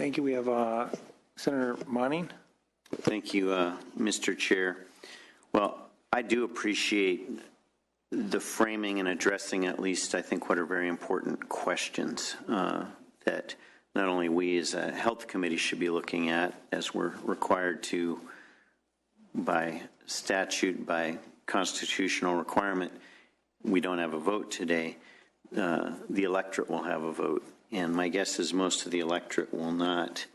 Thank you. We have Senator Monning. Thank you, Mr. Chair. Well, I do appreciate the framing and addressing at least, I think, what are very important questions that not only we as a health committee should be looking at, as we're required to by statute, by constitutional requirement. We don't have a vote today. The electorate will have a vote. And my guess is most of the electorate will not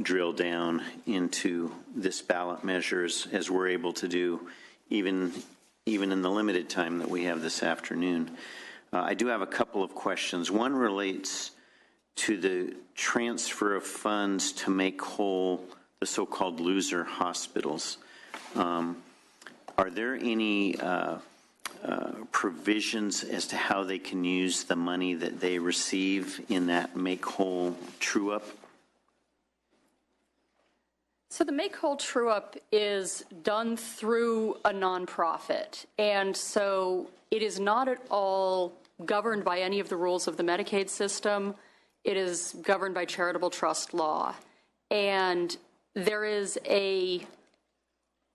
drill down into this ballot measures as we're able to do even in the limited time that we have this afternoon. I do have a couple of questions. One relates to the transfer of funds to make whole the so-called loser hospitals. Are there any provisions as to how they can use the money that they receive in that make whole true-up? So the make whole true-up is done through a nonprofit, and so it is not at all governed by any of the rules of the Medicaid system. It is governed by charitable trust law, and there is a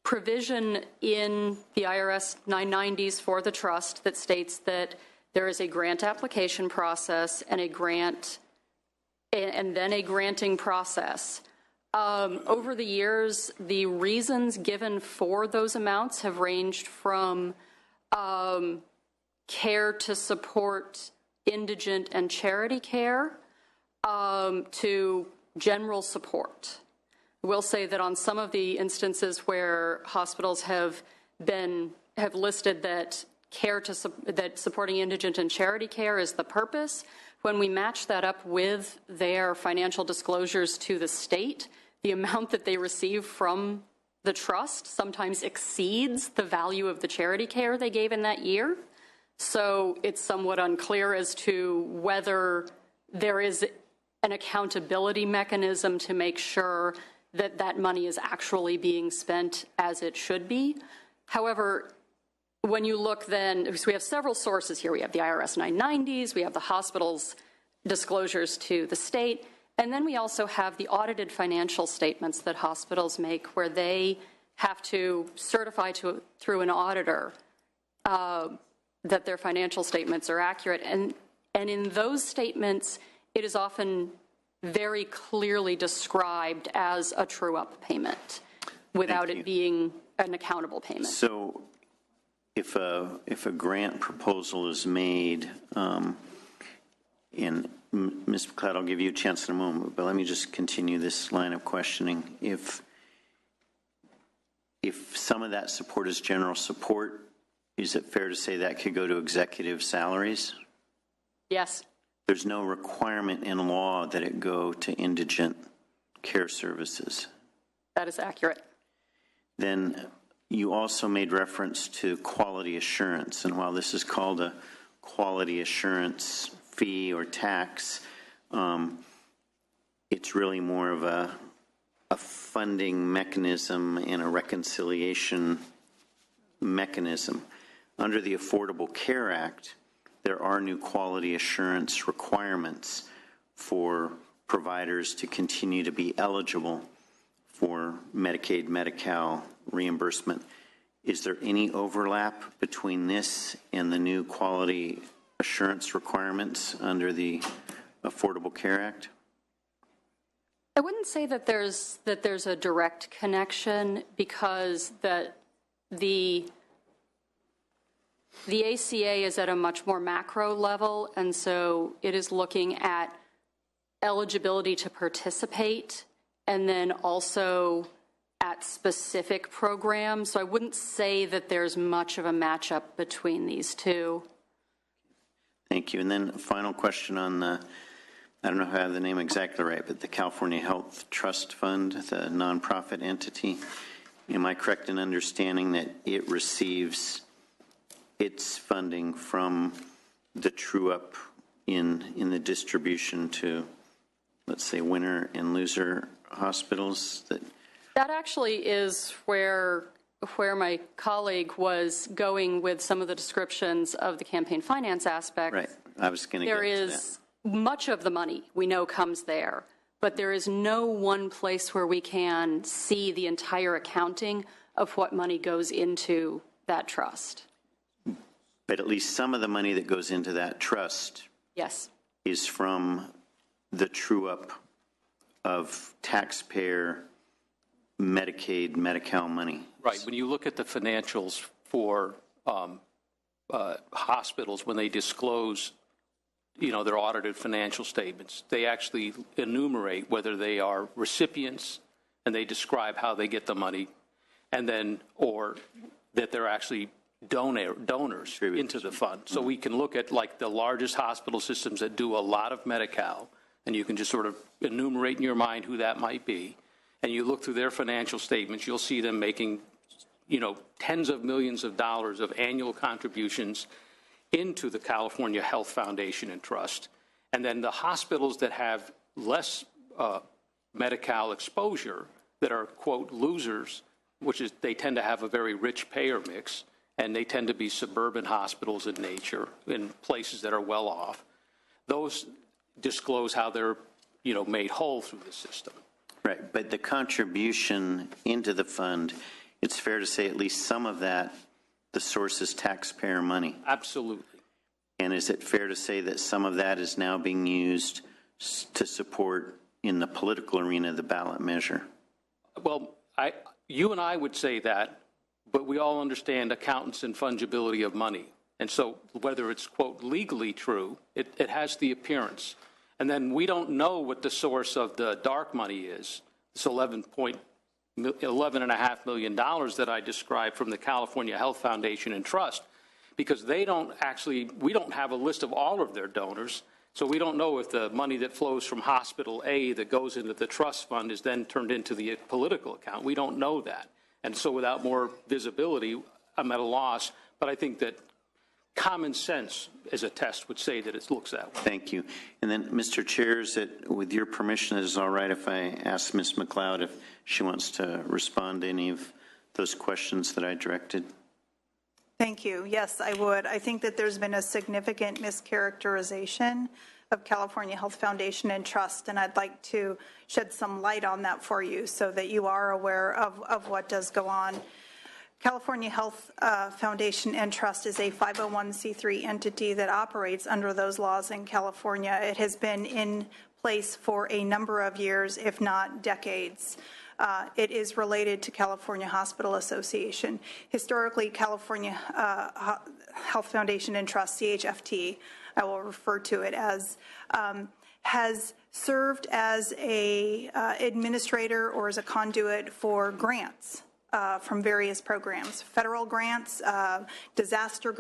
provision in the IRS 990s for the trust that states that there is a grant application process and a grant, and then a granting process. Over the years, the reasons given for those amounts have ranged from care to support indigent and charity care to general support. We'll say that on some of the instances where hospitals have listed that that supporting indigent and charity care is the purpose, when we match that up with their financial disclosures to the state, the amount that they receive from the trust sometimes exceeds the value of the charity care they gave in that year. So it's somewhat unclear as to whether there is an accountability mechanism to make sure that that money is actually being spent as it should be. However, when you look then, because we have several sources here, we have the IRS 990s, we have the hospital's disclosures to the state, and then we also have the audited financial statements that hospitals make where they have to certify through an auditor that their financial statements are accurate. And in those statements, it is often very clearly described as a true-up payment without it being an accountable payment. So if a grant proposal is made, and Ms. McLeod, I'll give you a chance in a moment, but let me just continue this line of questioning. If some of that support is general support, is it fair to say that could go to executive salaries? Yes. There's no requirement in law that it go to indigent care services. That is accurate. Then you also made reference to quality assurance, and while this is called a quality assurance fee or tax, it's really more of a funding mechanism and a reconciliation mechanism. Under the Affordable Care Act, there are new quality assurance requirements for providers to continue to be eligible for Medicaid, Medi-Cal reimbursement. Is there any overlap between this and the new quality assurance requirements under the Affordable Care Act? I wouldn't say that there's a direct connection, because the ACA is at a much more macro level, and so it is looking at eligibility to participate and then also at specific programs. So I wouldn't say that there's much of a matchup between these two. Thank you. And then a final question on the, I don't know if I have the name exactly right, but the California Health Trust Fund, the nonprofit entity. Am I correct in understanding that it receives its funding from the true-up in the distribution to, let's say, winner and loser hospitals? That actually is where my colleague was going with some of the descriptions of the campaign finance aspect. Right. I was going to get to that. There is much of the money we know comes there, but there is no one place where we can see the entire accounting of what money goes into that trust. But at least some of the money that goes into that trust Yes. is from the true-up of taxpayer Medicaid, Medi-Cal money. Right. When you look at the financials for hospitals, when they disclose, their audited financial statements, they actually enumerate whether they are recipients, and they describe how they get the money, and then, or that they're actually donors into the fund. So we can look at like the largest hospital systems that do a lot of Medi-Cal, and you can just sort of enumerate in your mind who that might be. And you look through their financial statements, you'll see them making, tens of millions of dollars of annual contributions into the California Health Foundation and Trust. And then the hospitals that have less Medi-Cal exposure, that are, quote, losers, which is they tend to have a very rich payer mix, and they tend to be suburban hospitals in nature, in places that are well off. Those disclose how they're, made whole through the system. Right, but the contribution into the fund, it's fair to say at least some of that, the source is taxpayer money. Absolutely. And is it fair to say that some of that is now being used to support in the political arena the ballot measure? Well, you and I would say that, but we all understand accountants and fungibility of money. And so whether it's, quote, legally true, it has the appearance. And then we don't know what the source of the dark money is. It's $11.5 million that I described from the California Health Foundation and Trust, because we don't have a list of all of their donors. So we don't know if the money that flows from Hospital A that goes into the trust fund is then turned into the political account. We don't know that. And so without more visibility, I'm at a loss. But I think that common sense as a test would say that it looks that way. Thank you. And then, Mr. Chair, with your permission, is it all right if I ask Ms. McLeod if she wants to respond to any of those questions that I directed? Thank you. Yes, I would. I think that there's been a significant mischaracterization of California Health Foundation and Trust, and I'd like to shed some light on that for you so that you are aware of what does go on. California Health Foundation and Trust is a 501c3 entity that operates under those laws in California. It has been in place for a number of years, if not decades. It is related to California Hospital Association. Historically, California Health Foundation and Trust, CHFT, I will refer to it as, has served as a administrator or as a conduit for grants from various programs, federal grants, disaster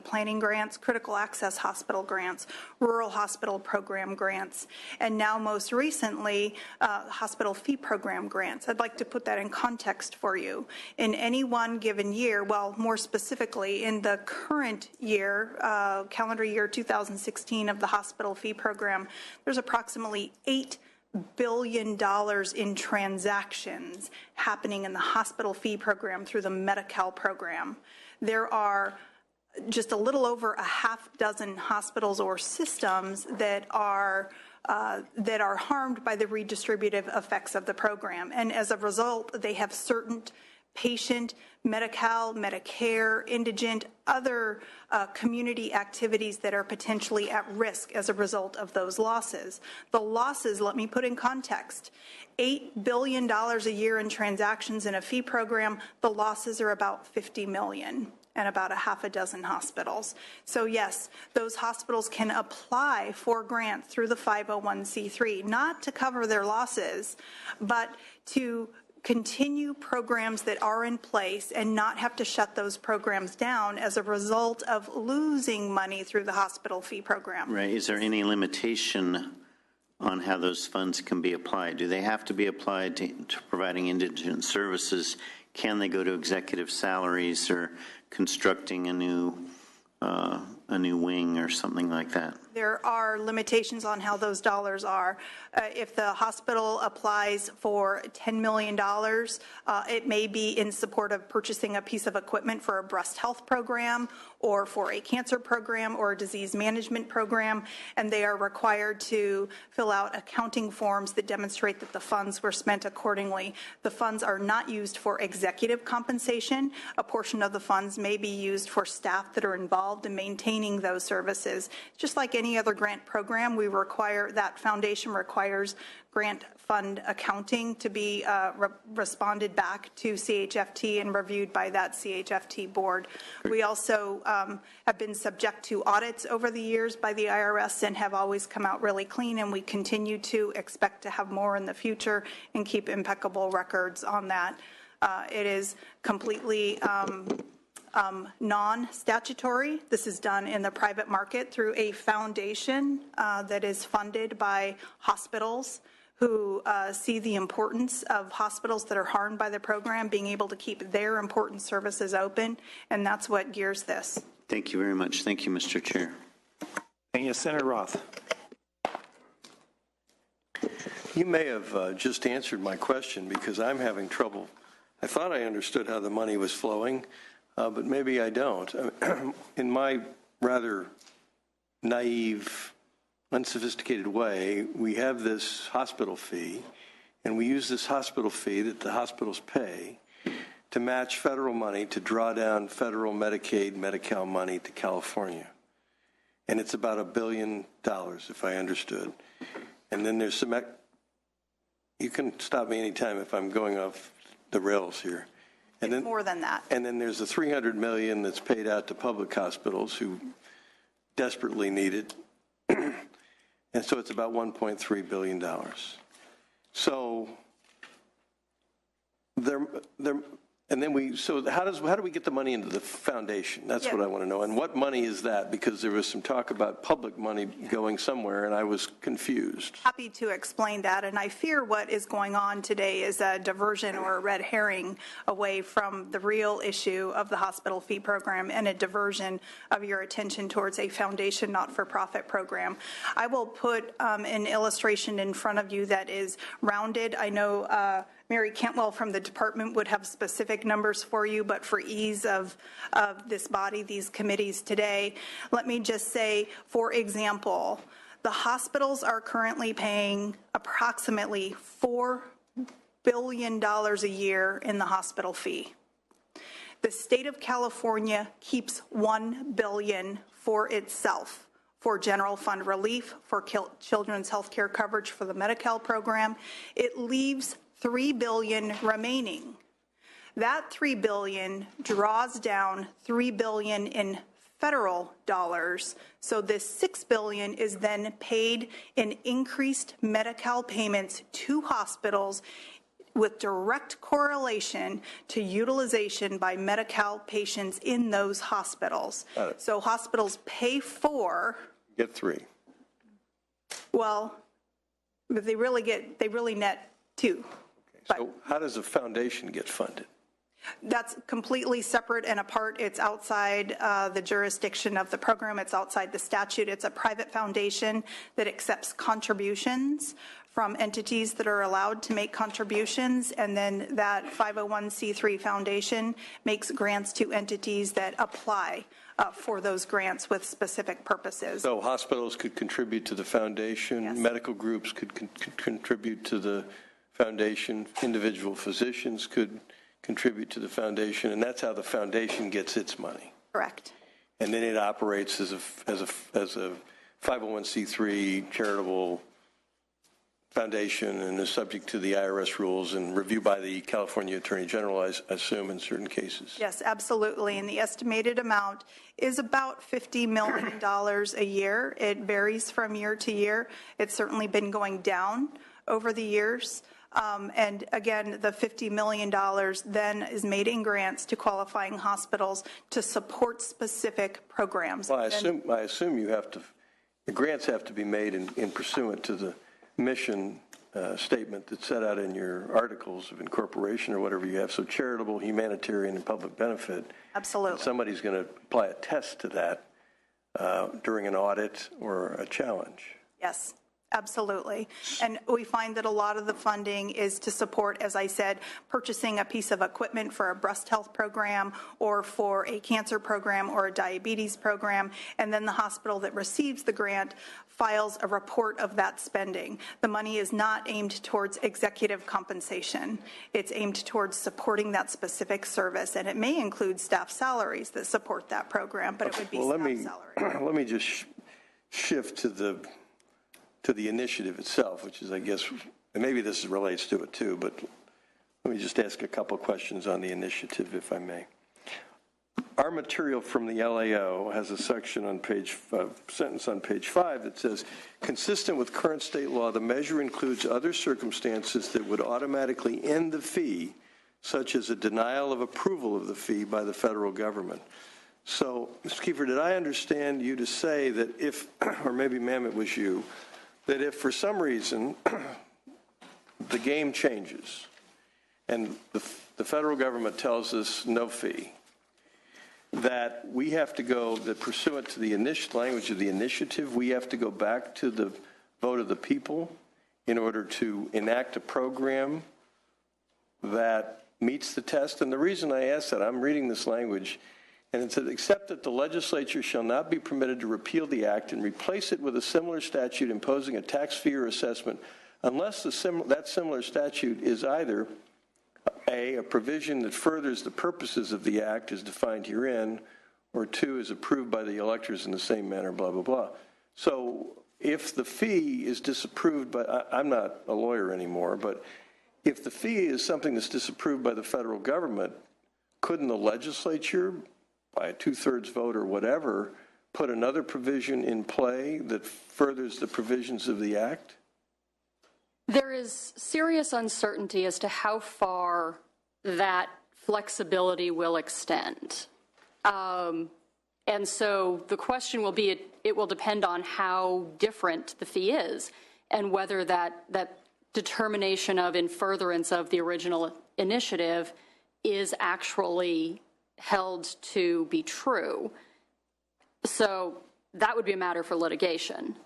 planning grants, critical access hospital grants, rural hospital program grants, and now most recently, hospital fee program grants. I'd like to put that in context for you. In any one given year, well, more specifically, in the current year, calendar year 2016 of the hospital fee program, there's approximately $8 billion in transactions happening in the hospital fee program through the Medi-Cal program. There are just a little over a half dozen hospitals or systems that are harmed by the redistributive effects of the program. And as a result, they have certain patient, Medi-Cal, Medicare, indigent, other community activities that are potentially at risk as a result of those losses. The losses, let me put in context, $8 billion a year in transactions in a fee program, the losses are about $50 million and about a half a dozen hospitals. So yes, those hospitals can apply for grants through the 501c3, not to cover their losses, but to continue programs that are in place and not have to shut those programs down as a result of losing money through the hospital fee program. Right. Is there any limitation on how those funds can be applied? Do they have to be applied to providing indigent services? Can they go to executive salaries or constructing a new wing or something like that? There are limitations on how those dollars are. If the hospital applies for $10 million, it may be in support of purchasing a piece of equipment for a breast health program or for a cancer program or a disease management program, and they are required to fill out accounting forms that demonstrate that the funds were spent accordingly. The funds are not used for executive compensation. A portion of the funds may be used for staff that are involved in maintaining those services. Just like any other grant program, we require, that foundation requires grant fund accounting to be responded back to CHFT and reviewed by that CHFT board. We also have been subject to audits over the years by the IRS and have always come out really clean, and we continue to expect to have more in the future and keep impeccable records on that. It is completely non-statutory. This is done in the private market through a foundation that is funded by hospitals who see the importance of hospitals that are harmed by the program being able to keep their important services open, and that's what gears this. Thank you very much. Thank you, Mr. Chair. Thank you, Senator Roth. You may have just answered my question because I'm having trouble. I thought I understood how the money was flowing, but maybe I don't. In my rather naive, unsophisticated way, we have this hospital fee, and we use this hospital fee that the hospitals pay to match federal money to draw down federal Medicaid, Medi-Cal money to California. And it's about $1 billion, if I understood. And then there's some, you can stop me anytime if I'm going off the rails here. And then, more than that. And then there's the $300 million that's paid out to public hospitals who desperately need it. And so it's about $1.3 billion. So and then so how do we get the money into the foundation? That's what I want to know. And what money is that? Because there was some talk about public money going somewhere, and I was confused. Happy to explain that, and I fear what is going on today is a diversion or a red herring away from the real issue of the hospital fee program and a diversion of your attention towards a foundation not-for-profit program. I will put an illustration in front of you that is rounded. I know Mary Cantwell from the department would have specific numbers for you, but for ease of this body, these committees today, let me just say, for example, the hospitals are currently paying approximately $4 billion a year in the hospital fee. The state of California keeps $1 billion for itself, for general fund relief, for children's health care coverage for the Medi-Cal program. It leaves $3 billion remaining. That $3 billion draws down $3 billion in federal dollars. So this $6 billion is then paid in increased Medi-Cal payments to hospitals with direct correlation to utilization by Medi-Cal patients in those hospitals. So hospitals pay for. Get $3. Well, but they really net $2. So how does a foundation get funded? That's completely separate and apart. It's outside the jurisdiction of the program. It's outside the statute. It's a private foundation that accepts contributions from entities that are allowed to make contributions, and then that 501c3 foundation makes grants to entities that apply for those grants with specific purposes. So hospitals could contribute to the foundation, Yes. Medical groups could contribute to the foundation, individual physicians could contribute to the foundation, and that's how the foundation gets its money. Correct. And then it operates as a 501c3 charitable foundation and is subject to the IRS rules and review by the California Attorney General, I assume, in certain cases. Yes, absolutely. And the estimated amount is about $50 million a year. It varies from year to year. It's certainly been going down over the years. And again, the $50 million then is made in grants to qualifying hospitals to support specific programs. Well, I assume you have to, the grants have to be made in pursuant to the mission statement that's set out in your articles of incorporation or whatever you have. So charitable, humanitarian, and public benefit. Absolutely. Somebody's going to apply a test to that. during an audit or a challenge. Yes, absolutely. And we find that a lot of the funding is to support, as I said, purchasing a piece of equipment for a breast health program or for a cancer program or a diabetes program. And then the hospital that receives the grant files a report of that spending. The money is not aimed towards executive compensation. It's aimed towards supporting that specific service. And it may include staff salaries that support that program, but it would be staff salary. Let me just shift to the initiative itself, which is, I guess, and maybe this relates to it too, but let me just ask a couple questions on the initiative, if I may. Our material from the LAO has a section on sentence on page 5 that says, consistent with current state law, the measure includes other circumstances that would automatically end the fee, such as a denial of approval of the fee by the federal government. So, Mr. Kiefer, did I understand you to say that if, or maybe, ma'am, it was you, that if for some reason the game changes and the federal government tells us no fee, that we have to go, that pursuant to the language of the initiative, we have to go back to the vote of the people in order to enact a program that meets the test? And the reason I ask that, I'm reading this language, and it says, except that the legislature shall not be permitted to repeal the act and replace it with a similar statute imposing a tax fee or assessment unless that similar statute is either A, a provision that furthers the purposes of the act as defined herein, or 2, is approved by the electors in the same manner, blah, blah, blah. So if the fee is disapproved by, I'm not a lawyer anymore, but if the fee is something that's disapproved by the federal government, couldn't the legislature, by a 2/3 vote or whatever, put another provision in play that furthers the provisions of the act? There is serious uncertainty as to how far that flexibility will extend. And so the question will be, it will depend on how different the fee is and whether that determination of in furtherance of the original initiative is actually held to be true. So that would be a matter for litigation.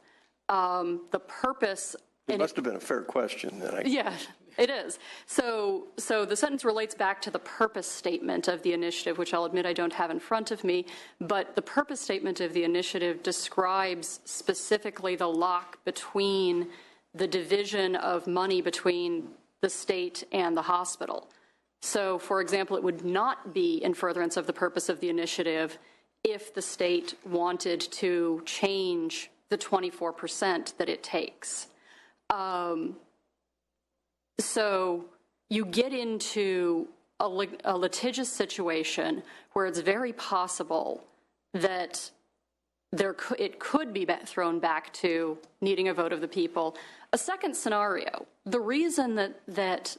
The purpose... It must have been a fair question. Yeah, it is. So the sentence relates back to the purpose statement of the initiative, which I'll admit I don't have in front of me, but the purpose statement of the initiative describes specifically the lock between the division of money between the state and the hospital. So, for example, it would not be in furtherance of the purpose of the initiative if the state wanted to change the 24% that it takes. So you get into a litigious situation where it's very possible that it could be thrown back to needing a vote of the people. A second scenario, the reason that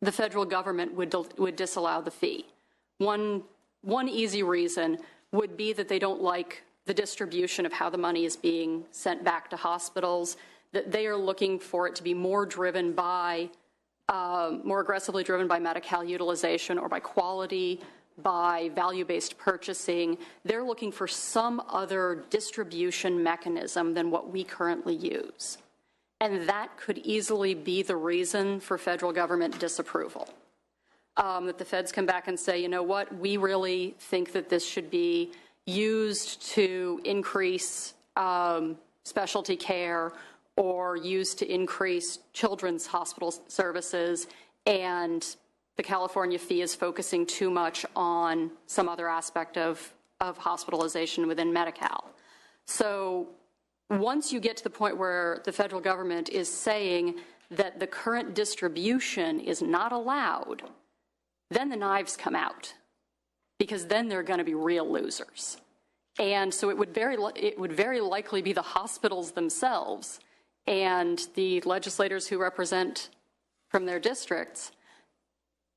the federal government would disallow the fee, one easy reason would be that they don't like the distribution of how the money is being sent back to hospitals, that they are looking for it to be more driven by, more aggressively driven by Medi-Cal utilization or by quality, by value-based purchasing. They're looking for some other distribution mechanism than what we currently use. And that could easily be the reason for federal government disapproval. That the feds come back and say, you know what, we really think that this should be used to increase specialty care or used to increase children's hospital services, and the California fee is focusing too much on some other aspect of hospitalization within Medi-Cal. So once you get to the point where the federal government is saying that the current distribution is not allowed, then the knives come out, because then they're going to be real losers. And so it would very likely be the hospitals themselves and the legislators who represent from their districts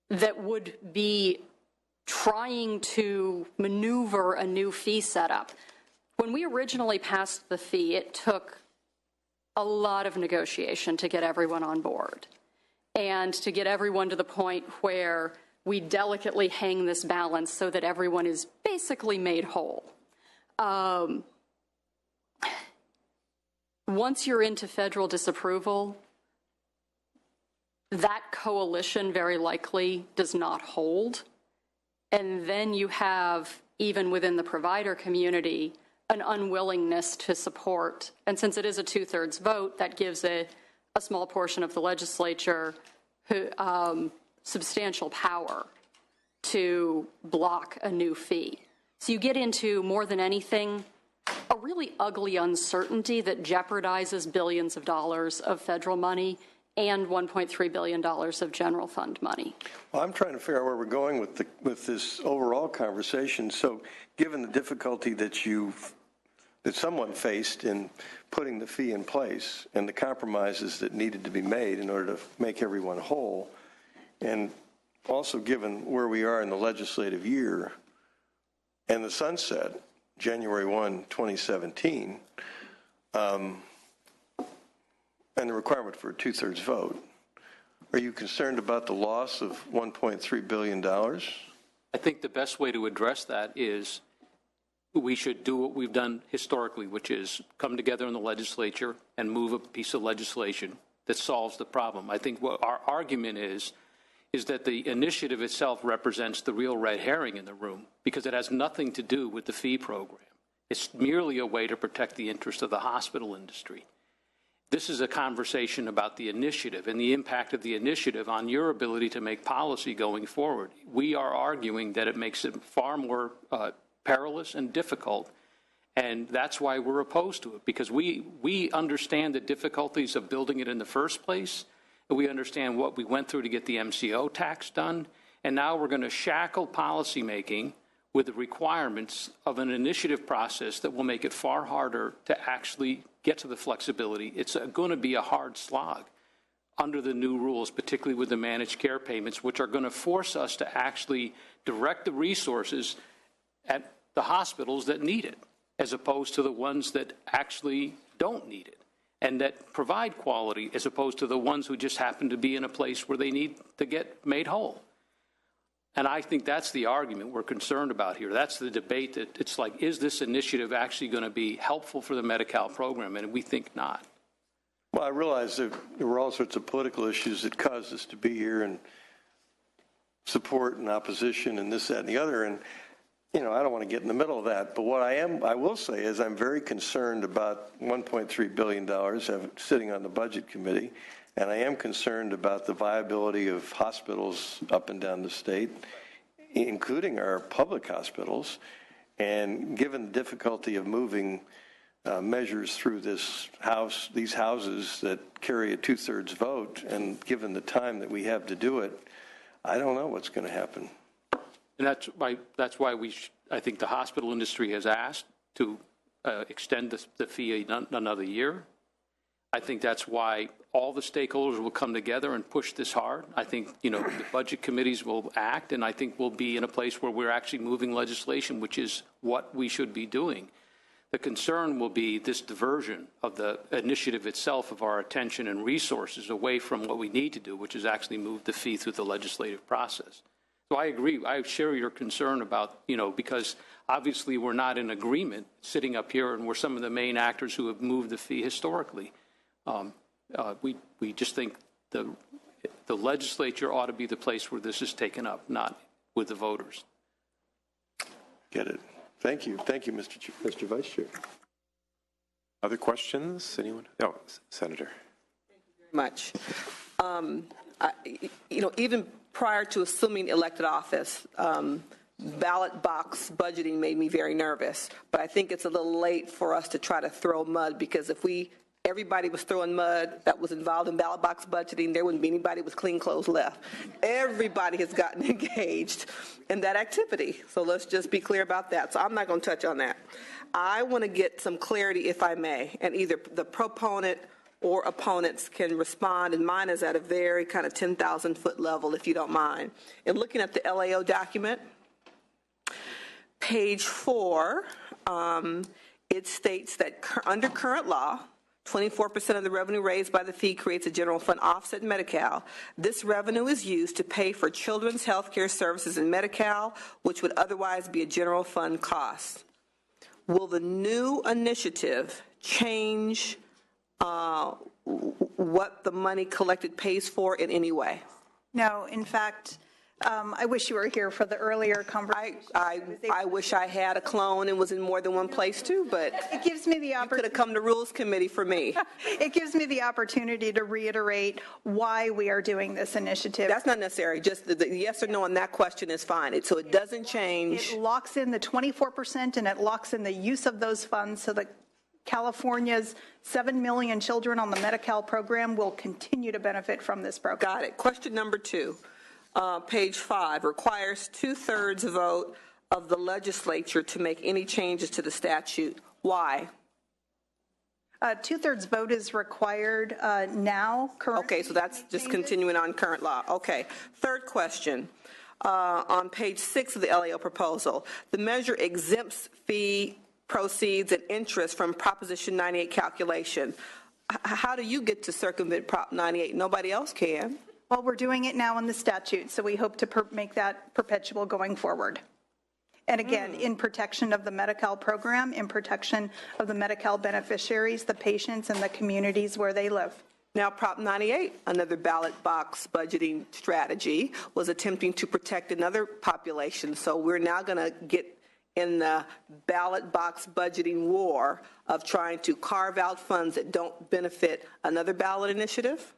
that would be trying to maneuver a new fee setup. When we originally passed the fee, it took a lot of negotiation to get everyone on board and to get everyone to the point where we delicately hang this balance so that everyone is basically made whole. once you're into federal disapproval, that coalition very likely does not hold. And then you have, even within the provider community, an unwillingness to support. And since it is a 2/3 vote, that gives a small portion of the legislature substantial power to block a new fee. So you get into, more than anything, a really ugly uncertainty that jeopardizes billions of dollars of federal money and $1.3 billion of general fund money. Well, I'm trying to figure out where we're going with this overall conversation. So given the difficulty that someone faced in putting the fee in place and the compromises that needed to be made in order to make everyone whole, and also given where we are in the legislative year and the sunset, January 1, 2017, and the requirement for a 2/3 vote, are you concerned about the loss of $1.3 billion? I think the best way to address that is we should do what we've done historically, which is come together in the legislature and move a piece of legislation that solves the problem. I think what our argument is that the initiative itself represents the real red herring in the room, because it has nothing to do with the fee program. It's merely a way to protect the interest of the hospital industry. This is a conversation about the initiative and the impact of the initiative on your ability to make policy going forward. We are arguing that it makes it far more perilous and difficult, and that's why we're opposed to it, because we understand the difficulties of building it in the first place, and we understand what we went through to get the MCO tax done, and now we're going to shackle policymaking with the requirements of an initiative process that will make it far harder to actually get to the flexibility. It's going to be a hard slog under the new rules, particularly with the managed care payments, which are going to force us to actually direct the resources at the hospitals that need it, as opposed to the ones that actually don't need it and that provide quality, as opposed to the ones who just happen to be in a place where they need to get made whole. And I think that's the argument we're concerned about here. That's the debate, that it's like, is this initiative actually going to be helpful for the Medi-Cal program? And we think not. Well, I realize that there were all sorts of political issues that caused us to be here, and support and opposition and this, that, and the other. And, I don't want to get in the middle of that. But what I will say is I'm very concerned about $1.3 billion sitting on the Budget Committee. And I am concerned about the viability of hospitals up and down the state, including our public hospitals. And given the difficulty of moving measures through these houses that carry a 2/3 vote, and given the time that we have to do it, I don't know what's going to happen. And that's why I think the hospital industry has asked to extend the fee another year. I think that's why all the stakeholders will come together and push this hard. I think, the budget committees will act, and I think we'll be in a place where we're actually moving legislation, which is what we should be doing. The concern will be this diversion of the initiative itself, of our attention and resources away from what we need to do, which is actually move the fee through the legislative process. So I agree. I share your concern about, because obviously we're not in agreement sitting up here, and we're some of the main actors who have moved the fee historically. We just think the legislature ought to be the place where this is taken up, not with the voters. Get it. Thank you. Thank you, Mr. Vice Chair. Other questions? Anyone? No, Senator. Thank you very much. Even prior to assuming elected office, ballot box budgeting made me very nervous. But I think it's a little late for us to try to throw mud, because if everybody was throwing mud that was involved in ballot box budgeting, there wouldn't be anybody with clean clothes left. Everybody has gotten engaged in that activity. So let's just be clear about that. So I'm not going to touch on that. I want to get some clarity, if I may, and either the proponent or opponents can respond, and mine is at a very kind of 10,000-foot level, if you don't mind. In looking at the LAO document, page 4, it states that under current law, 24% of the revenue raised by the fee creates a general fund offset in Medi-Cal. This revenue is used to pay for children's health care services in Medi-Cal, which would otherwise be a general fund cost. Will the new initiative change what the money collected pays for in any way? No, in fact, I wish you were here for the earlier conversation. I wish I had a clone and was in more than one place too, but It gives me the you could opportunity. have come to Rules Committee for me. It gives me the opportunity to reiterate why we are doing this initiative. That's not necessary. Just the yes or no on that question is fine. So it doesn't change. It locks in the 24% and it locks in the use of those funds so that California's 7 million children on the Medi-Cal program will continue to benefit from this program. Got it. Question number 2, page 5, requires 2/3 vote of the legislature to make any changes to the statute. Why? 2/3 vote is required now, currently. Okay, so that's just continuing on current law. Okay. Third question, on page 6 of the LAO proposal, the measure exempts fee, proceeds, and interest from Proposition 98 calculation. How do you get to circumvent Prop 98? Nobody else can. Well, we're doing it now in the statute, so we hope to make that perpetual going forward. And again, in protection of the Medi-Cal program, in protection of the Medi-Cal beneficiaries, the patients, and the communities where they live. Now, Prop 98, another ballot box budgeting strategy, was attempting to protect another population. So we're now going to get in the ballot box budgeting war of trying to carve out funds that don't benefit another ballot initiative?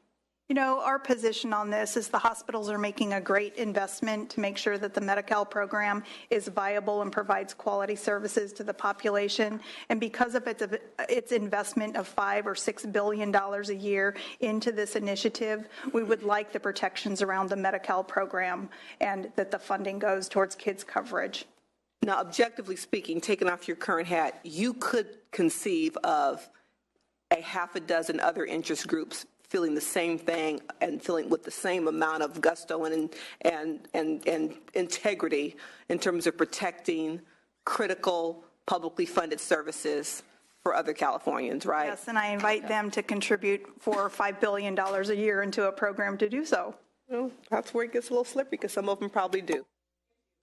You know, our position on this is the hospitals are making a great investment to make sure that the Medi-Cal program is viable and provides quality services to the population. And because of its investment of $5 or $6 billion a year into this initiative, we would like the protections around the Medi-Cal program and that the funding goes towards kids coverage. Now, objectively speaking, taking off your current hat, you could conceive of a half a dozen other interest groups feeling the same thing and feeling with the same amount of gusto and integrity in terms of protecting critical publicly funded services for other Californians, right? Yes, and I invite them to contribute $4 or $5 billion a year into a program to do so. Well, that's where it gets a little slippery because some of them probably do.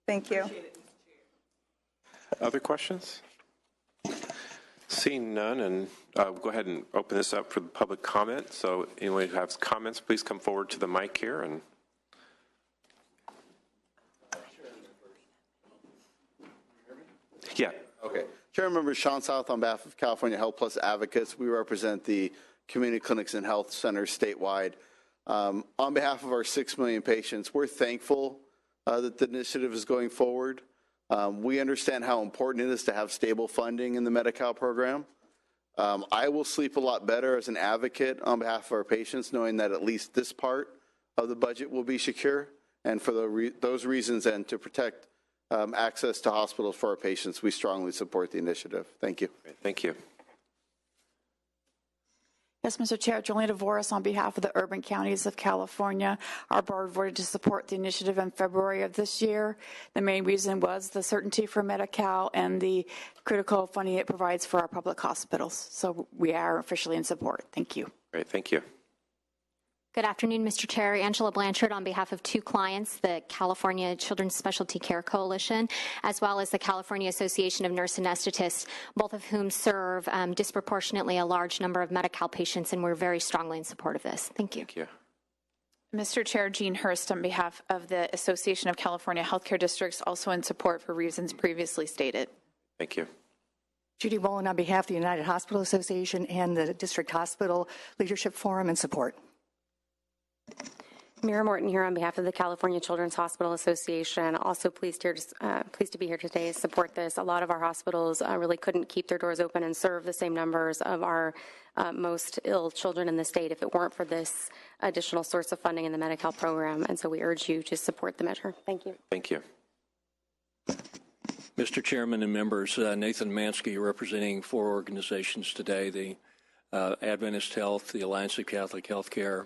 Thank you. Other questions? Seeing none, and we'll go ahead and open this up for the public comment. So anyone who has comments, please come forward to the mic here. And yeah. Okay. Chair Member Sean South on behalf of California Health Plus Advocates. We represent the community clinics and health centers statewide. On behalf of our 6 million patients, we're thankful that the initiative is going forward. We understand how important it is to have stable funding in the Medi-Cal program. I will sleep a lot better as an advocate on behalf of our patients, knowing that at least this part of the budget will be secure. And for those reasons and to protect access to hospitals for our patients, we strongly support the initiative. Thank you. Thank you. Yes, Mr. Chair, Jolene DeVoris on behalf of the urban counties of California. Our board voted to support the initiative in February of this year. The main reason was the certainty for Medi-Cal and the critical funding it provides for our public hospitals. So we are officially in support. Thank you. Great, thank you. Good afternoon, Mr. Chair. Angela Blanchard on behalf of 2 clients, the California Children's Specialty Care Coalition, as well as the California Association of Nurse Anesthetists, both of whom serve disproportionately a large number of Medi-Cal patients, and we're very strongly in support of this. Thank you. Thank you. Mr. Chair, Jean Hurst on behalf of the Association of California Healthcare Districts, also in support for reasons previously stated. Thank you. Judy Bowen on behalf of the United Hospital Association and the District Hospital Leadership Forum in support. Mira Morton here on behalf of the California Children's Hospital Association. Also pleased to be here today to support this. A lot of our hospitals really couldn't keep their doors open and serve the same numbers of our most ill children in the state if it weren't for this additional source of funding in the Medi-Cal program. And so we urge you to support the measure. Thank you. Thank you. Mr. Chairman and members, Nathan Mansky representing 4 organizations today, the Adventist Health, the Alliance of Catholic Healthcare,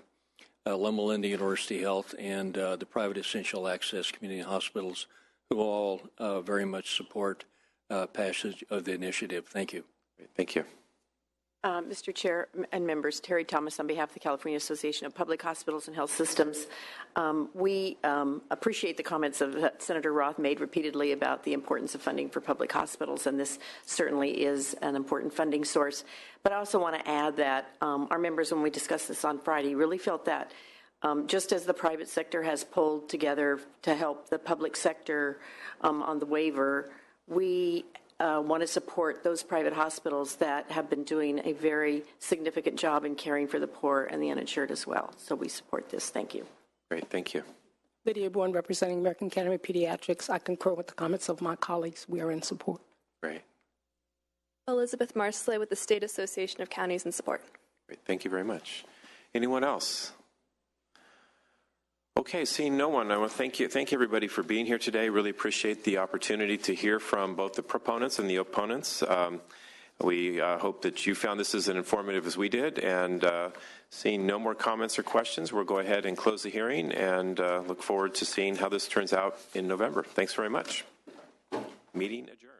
Loma Linda University Health, and the private essential access community hospitals, who all very much support passage of the initiative. Thank you. Thank you. Mr. Chair and members, Terry Thomas on behalf of the California Association of Public Hospitals and Health Systems. We appreciate the comments that Senator Roth made repeatedly about the importance of funding for public hospitals, and this certainly is an important funding source. But I also want to add that our members, when we discussed this on Friday, really felt that just as the private sector has pulled together to help the public sector on the waiver, we want to support those private hospitals that have been doing a very significant job in caring for the poor and the uninsured as well. So we support this. Thank you. Great, thank you. Lydia Bourne, representing American Academy of Pediatrics. I concur with the comments of my colleagues. We are in support. Great. Elizabeth Marsley with the State Association of Counties in support. Great, thank you very much. Anyone else? Okay, seeing no one, I want to thank everybody for being here today. Really appreciate the opportunity to hear from both the proponents and the opponents. We hope that you found this as informative as we did, and seeing no more comments or questions, we'll go ahead and close the hearing and look forward to seeing how this turns out in November. Thanks very much. Meeting adjourned.